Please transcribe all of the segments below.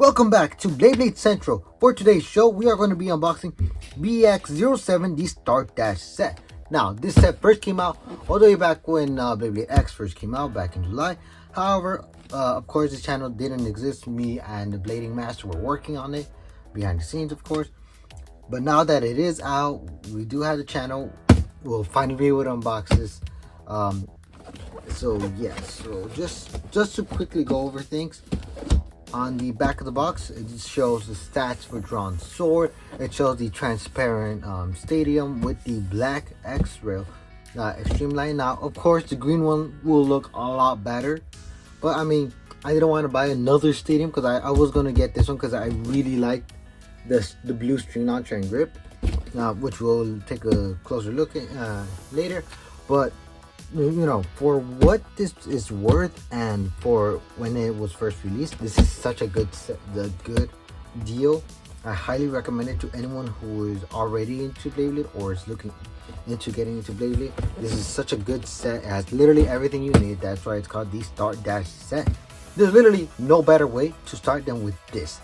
Welcome back to Beyblade Central. For today's show, we are going to be unboxing BX07, the Start Dash set. Now, this set first came out all the way back when Beyblade X first came out back in July. However, of course, this channel didn't exist. Me and the Blading Master were working on it, behind the scenes, of course. But now that it is out, we do have the channel. We'll finally be able to unbox this. So just to quickly go over things. On the back of the box, it shows the stats for Dran sword. It shows the transparent stadium with the black X-Rail extreme line. Now, of course, the green one will look a lot better. But I mean, I didn't want to buy another stadium because I was going to get this one because I really like the blue string launcher and grip. Which we'll take a closer look at later. But you know, for what this is worth and for when it was first released, this is such a good deal. I highly recommend it to anyone who is already into Beyblade or is looking into getting into Beyblade. This is such a good set. It has literally everything you need. That's why it's called the Start Dash set. There's literally no better way to start than with this.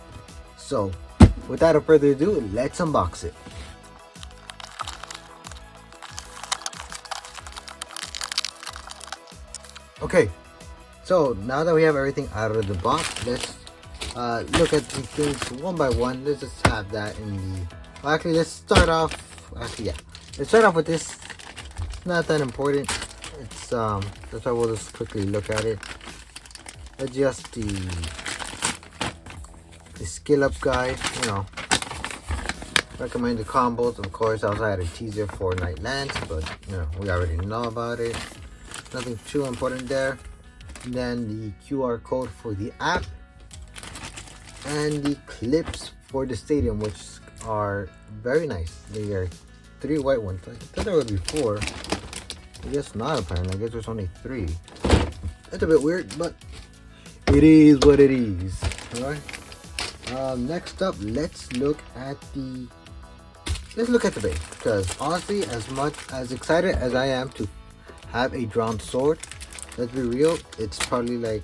So without further ado, let's unbox it. Okay, so now that we have everything out of the box, let's look at the things one by one. Let's just have that in the... Well, actually, let's start off... Let's start off with this. It's not that important. It's that's why we'll just quickly look at it. Adjust the skill up guide. You know, recommend the combos. Of course, I also had a teaser for Night Lands, but you know, we already know about it. Nothing too important there. And then the QR code for the app and the clips for the stadium, which are very nice. They are 3 white ones. I thought there would be 4. I guess not, apparently. I guess there's only 3. That's a bit weird, but it is what it is. Alright. Next up, let's look at the base, because honestly, as excited as I am to have a drawn sword, let's be real, it's probably like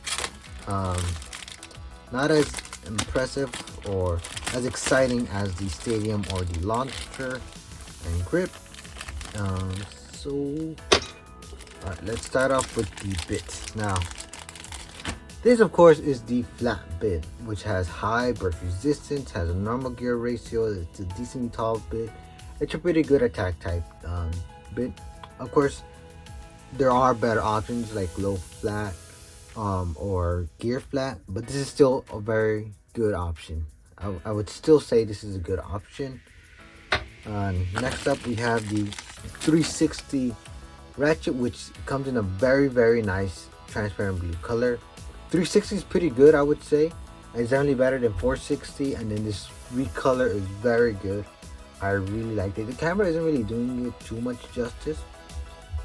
not as impressive or as exciting as the stadium or the launcher and grip. So alright, let's start off with the bit. Now, this of course is the flat bit, which has high burst resistance, has a normal gear ratio, it's a decently tall bit. It's a pretty good attack type bit. Of course, there are better options like low flat or gear flat, but this is still a very good option. I would still say this is a good option. Next up, we have the 360 ratchet, which comes in a very nice transparent blue color. 360 is pretty good, I would say. It's definitely better than 460, and then this recolor is very good. I really like it. The camera isn't really doing it too much justice,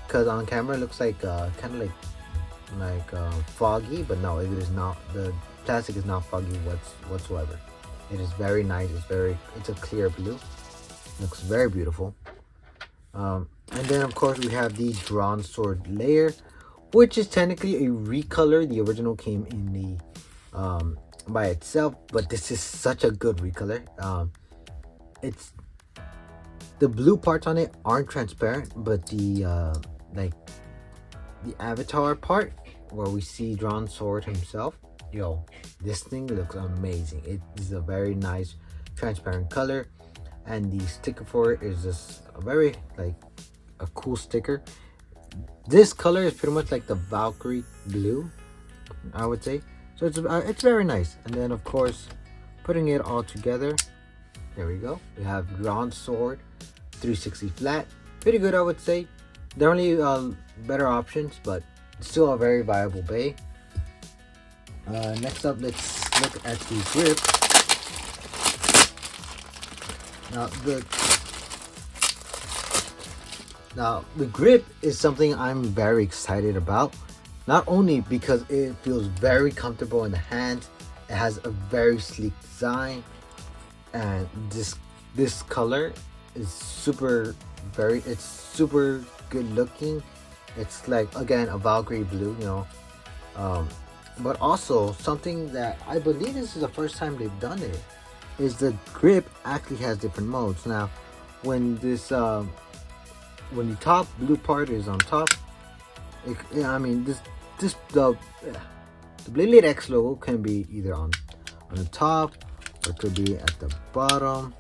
because on camera it looks like kind of like foggy, but no, it is not. The plastic is not foggy whatsoever. It is very nice. It's a clear blue. Looks very beautiful. And then of course we have the drawn sword layer, which is technically a recolor. The original came in the by itself, but this is such a good recolor. It's the blue parts on it aren't transparent, but the like the avatar part where we see Dran sword himself, yo, this thing looks amazing. It is a very nice transparent color, and the sticker for it is just a very like a cool sticker. This color is pretty much like the Valkyrie blue, I would say. So it's very nice. And then of course, putting it all together, there we go. We have Dran sword 360 flat, pretty good, I would say. There are only better options, but still a very viable bay. Next up, let's look at the grip. Now the grip is something I'm very excited about. Not only because it feels very comfortable in the hands, it has a very sleek design, and this color is super good looking. It's like, again, a Valkyrie blue, you know. But also something that I believe this is the first time they've done it is the grip actually has different modes. Now, when when the top blue part is on top, I mean this the Beyblade X logo can be either on the top or it could be at the bottom.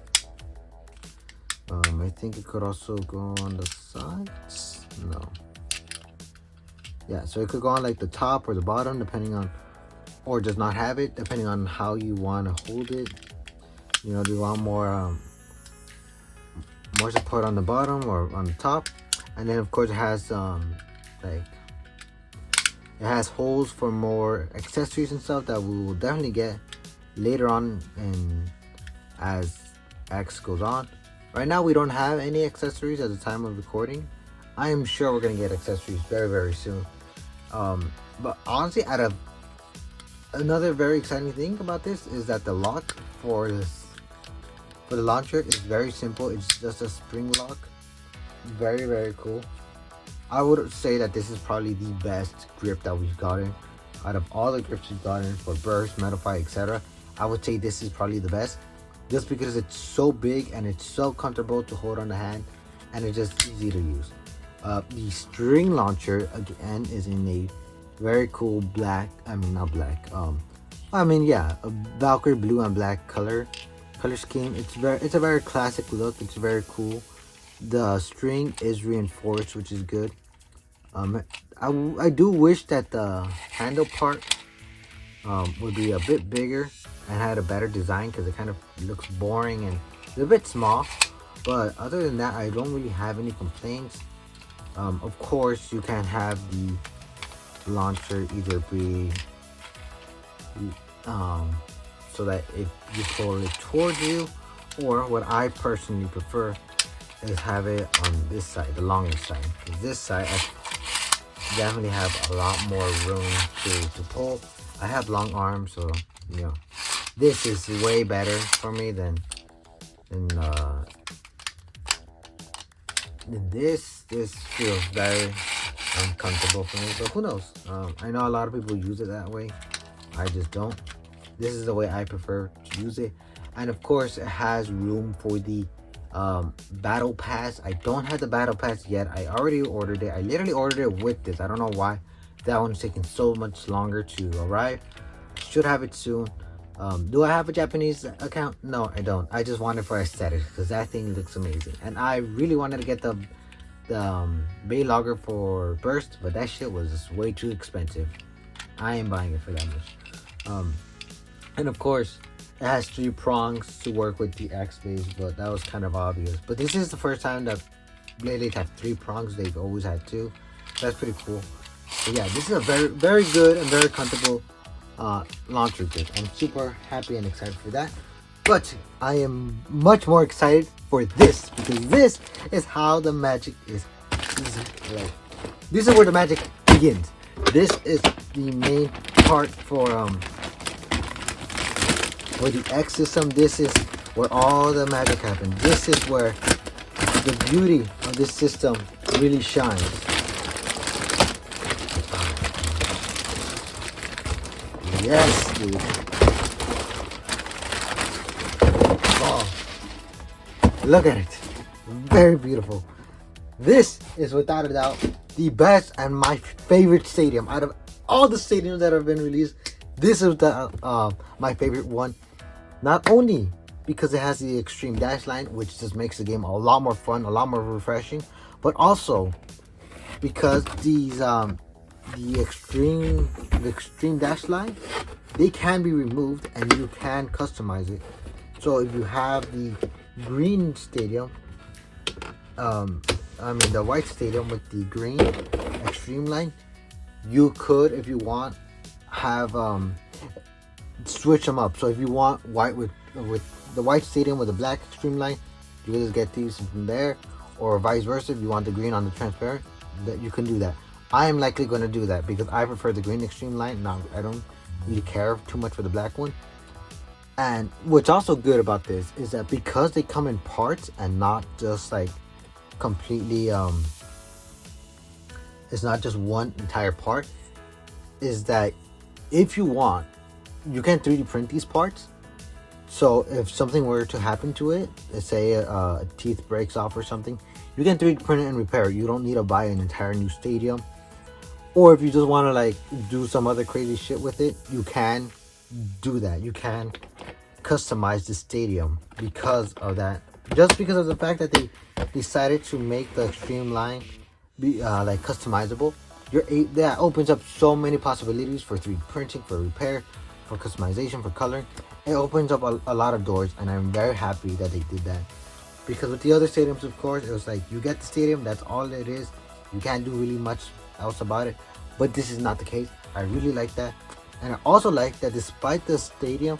I think it could also go on the sides. No. Yeah, so it could go on like the top or the bottom, depending on, or does not have it, depending on how you want to hold it. You know, do you want more support on the bottom or on the top? And then of course it has like it has holes for more accessories and stuff that we will definitely get later on and as X goes on. Right now we don't have any accessories at the time of recording. I am sure we're gonna get accessories very, very soon. But honestly, another very exciting thing about this is that the lock for the launcher is very simple. It's just a spring lock. Very, very cool. I would say that this is probably the best grip that we've gotten out of all the grips we've gotten for burst, metal fight, etc. I would say this is probably the best, just because it's so big and it's so comfortable to hold on the hand, and it's just easy to use. The string launcher again is in a very cool black. I mean not black. Yeah, a Valkyrie blue and black color scheme. It's a very classic look. It's very cool. The string is reinforced, which is good. I do wish that the handle part would be a bit bigger and had a better design, because it kind of looks boring and it's a bit small. But other than that, I don't really have any complaints. Of course, you can have the launcher either be so that if you pull it towards you, or what I personally prefer is have it on this side, the longest side. Because this side I definitely have a lot more room to pull. I have long arms, so you know this is way better for me than this. This feels very uncomfortable for me, but who knows? I know a lot of people use it that way. I just don't. This is the way I prefer to use it. And of course, it has room for the battle pass. I don't have the battle pass yet. I already ordered it. I literally ordered it with this. I don't know why that one's taking so much longer to arrive. Should have it soon. Do I have a Japanese account? No, I don't. I just want it for aesthetics, because that thing looks amazing. And I really wanted to get the Bay Lager for Burst, but that shit was just way too expensive. I ain't buying it for that much. And of course, it has 3 prongs to work with the X base, but that was kind of obvious. But this is the first time that Beyblades have 3 prongs. They've always had 2. That's pretty cool. But yeah, this is a very, very good and very comfortable launcher grip. I'm super happy and excited for that. But I am much more excited for this, because this is how the magic is. This is where the magic begins. This is the main part for the X system. This is where all the magic happens. This is where the beauty of this system really shines. Yes, dude. Oh, look at it. Very beautiful. This is without a doubt the best and my favorite stadium. Out of all the stadiums that have been released, this is my favorite one. Not only because it has the extreme dash line, which just makes the game a lot more fun, a lot more refreshing, but also because these the extreme dash line, they can be removed and you can customize it. So if you have the green stadium, the white stadium with the green extreme line, you could, if you want, have switch them up. So if you want white with the white stadium with the black extreme line, you can just get these from there, or vice versa. If you want the green on the transparent, that you can do that. I am likely going to do that because I prefer the green extreme line. Now I don't really care too much for the black one. And what's also good about this is that because they come in parts and not just like completely it's not just one entire part, is that if you want, you can 3D print these parts. So if something were to happen to it, let's say a teeth breaks off or something, you can 3D print it and repair it. You don't need to buy an entire new stadium. Or if you just want to like do some other crazy shit with it, you can do that. You can customize the stadium because of that. Just because of the fact that they decided to make the extreme line be like customizable, that opens up so many possibilities for 3D printing, for repair, for customization, for coloring. It opens up a lot of doors, and I'm very happy that they did that. Because with the other stadiums, of course, it was like you get the stadium, that's all it is. You can't do really much else about it. But this is not the case. I really like that. And I also like that despite the stadium,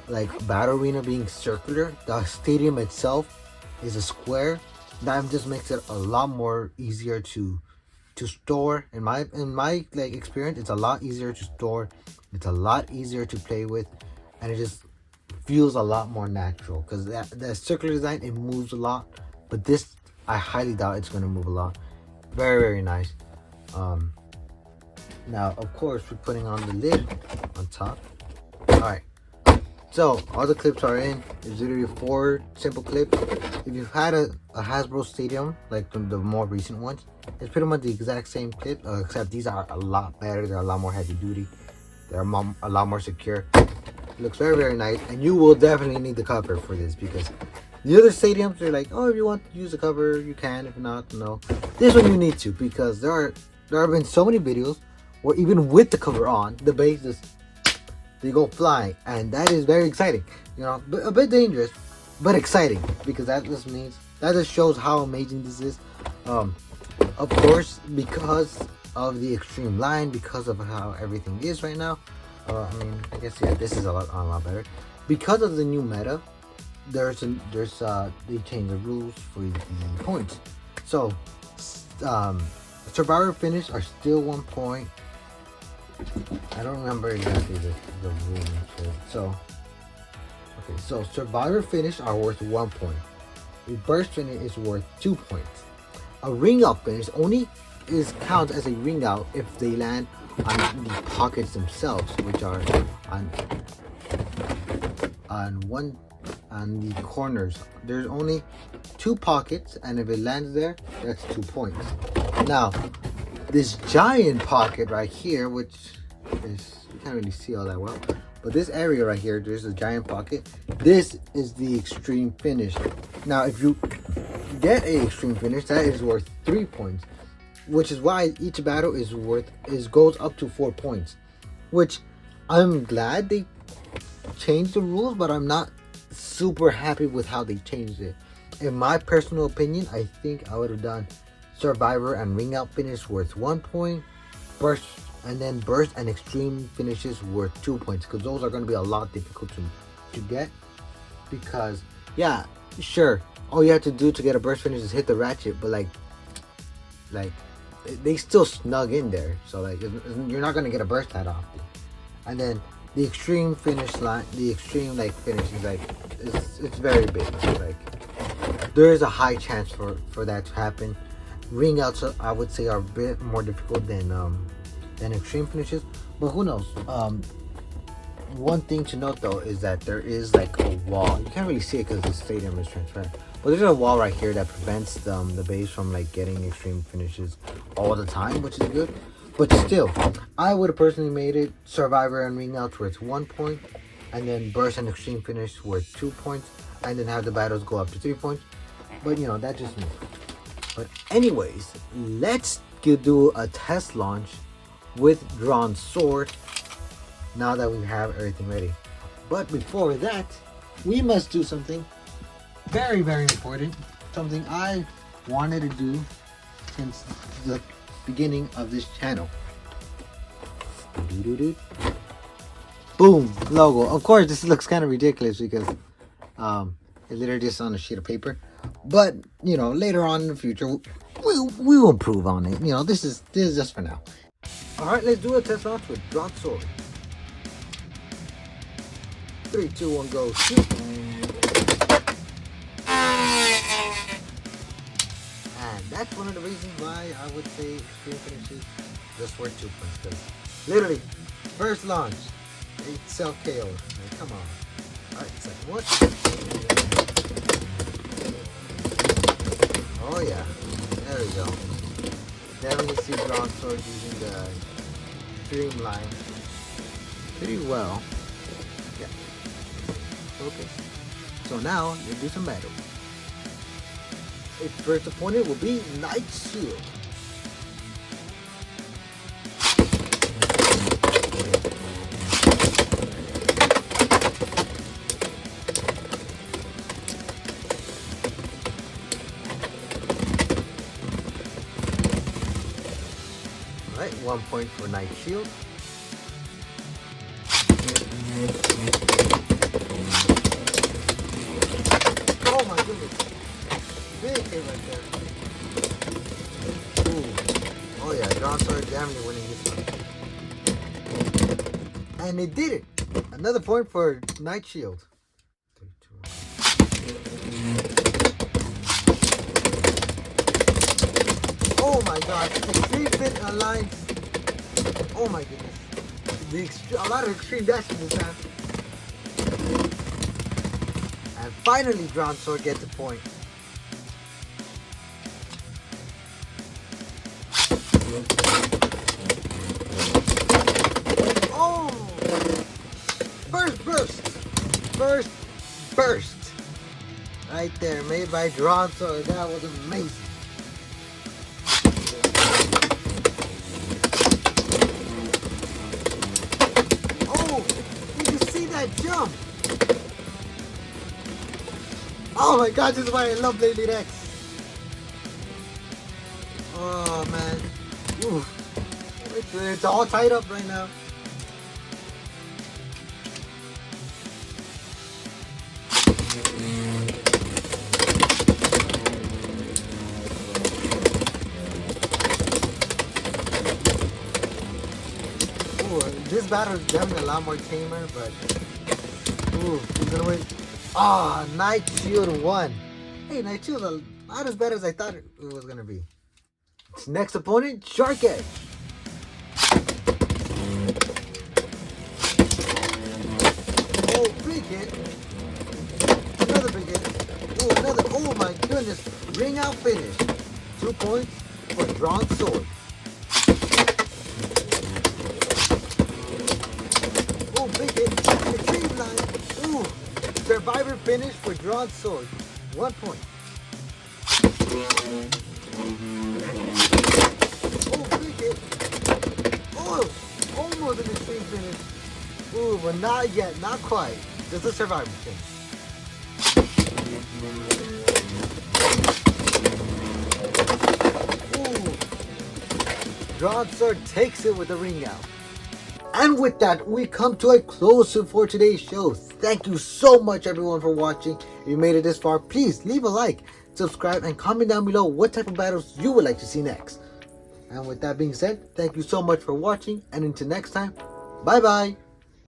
like battle arena being circular, the stadium itself is a square. That just makes it a lot more easier to store. In my like experience, it's a lot easier to store. It's a lot easier to play with, and it just feels a lot more natural because that circular design, it moves a lot. But this, I highly doubt it's going to move a lot. Very, very nice. Now, of course, we're putting on the lid on top. All right. So all the clips are in. There's literally 4 simple clips. If you've had a Hasbro Stadium, like the more recent ones, it's pretty much the exact same clip, except these are a lot better. They're a lot more heavy duty. They're a lot more secure. It looks very, very nice, and you will definitely need the cover for this because the other stadiums, they're like, oh, if you want to use the cover, you can. If not, no. This one you need to, because there have been so many videos where even with the cover on, the bases, they go flying, and that is very exciting. You know, a bit dangerous, but exciting, because that just shows how amazing this is. Of course, because of the extreme line, because of how everything is right now. I mean, I guess yeah, this is a lot better. Because of the new meta, they changed the rules for the points. So, Survivor finish are still 1 point. I don't remember exactly the rules. So, okay, so Survivor finish are worth 1 point. A burst finish is worth 2 points. A ring out finish only counts as a ring out if they land on the pockets themselves, which are on the corners. There's only 2 pockets, and if it lands there, that's 2 points. Now, this giant pocket right here, which is, you can't really see all that well, but this area right here, there's a giant pocket. This is the extreme finish. Now, if you get a extreme finish, that is worth 3 points, which is why each battle goes up to 4 points, which I'm glad they changed the rules, but I'm not super happy with how they changed it. In my personal opinion, I think I would have done Survivor and ring out finish worth 1 point, burst and extreme finishes worth 2 points, because those are going to be a lot difficult to get. Because yeah, sure, all you have to do to get a burst finish is hit the ratchet, but like they still snug in there, so like you're not going to get a burst that often. And then the extreme finish line, the extreme like finish is like it's very big. So, like there is a high chance for that to happen. Ring outs, I would say, are a bit more difficult than extreme finishes, but who knows. One thing to note though is that there is like a wall. You can't really see it because the stadium is transparent, but there's a wall right here that prevents the base from like getting extreme finishes all the time, which is good. But still, I would have personally made it Survivor and ring outs worth 1 point, and then burst and extreme finish worth 2 points, and then have the battles go up to 3 points. But you know, that's just me. But anyways, let's do a test launch with Dran's sword now that we have everything ready. But before that, we must do something very, very important. Something I wanted to do since the beginning of this channel. Boom, logo. Of course, this looks kind of ridiculous because it's literally just on a sheet of paper. But you know, later on in the future, we will improve on it. You know, this is just for now. All right, let's do a test launch with Dran's sword. 3, 2, 1, go! Shoot! And that's one of the reasons why I would say extreme finishes just worth 2 points. Literally, first launch, they self KO. Like, come on. Alright, second one. Oh yeah, there we go. Definitely see Dran Sword using the streamline pretty well. Yeah. Okay. So now let's do some battle. Its first opponent will be Night Shield. Alright, 1 point for Night Shield. Oh my goodness. Big hit right there. Ooh. Oh yeah, Dran Sword definitely winning this one. And it did it. Another point for Night Shield. 3, 2, 1. Oh my god, extreme fit aligns. Oh my goodness. A lot of extreme dashes this time. And finally Dran Sword gets a point. Oh! First burst. Right there, made by Dran Sword. That was amazing. Oh! Did you see that jump? Oh my god, this is why I love Beyblade X. Oh man. Oof. It's all tied up right now. Ooh, this battle is definitely a lot more tamer, but ooh, he's gonna win. Ah, Night Shield won. Hey, Night Shield not as bad as I thought it was gonna be. Its next opponent, Shark Edge. Oh, big hit. Another big hit. Oh, another. Oh my goodness. Ring out finish. 2 points for Dran Sword. Oh, big hit. Extreme line. Ooh. Survivor finish for Dran Sword. 1 point. Oh, big hit. Oh, almost an extreme finish. Ooh, but not yet. Not quite. Just a survivor finish. Ooh. Dran Sword takes it with the ring out. And with that, we come to a close for today's show. Thank you so much, everyone, for watching. If you made it this far, please leave a like, subscribe, and comment down below what type of battles you would like to see next. And with that being said, thank you so much for watching, and until next time, bye-bye.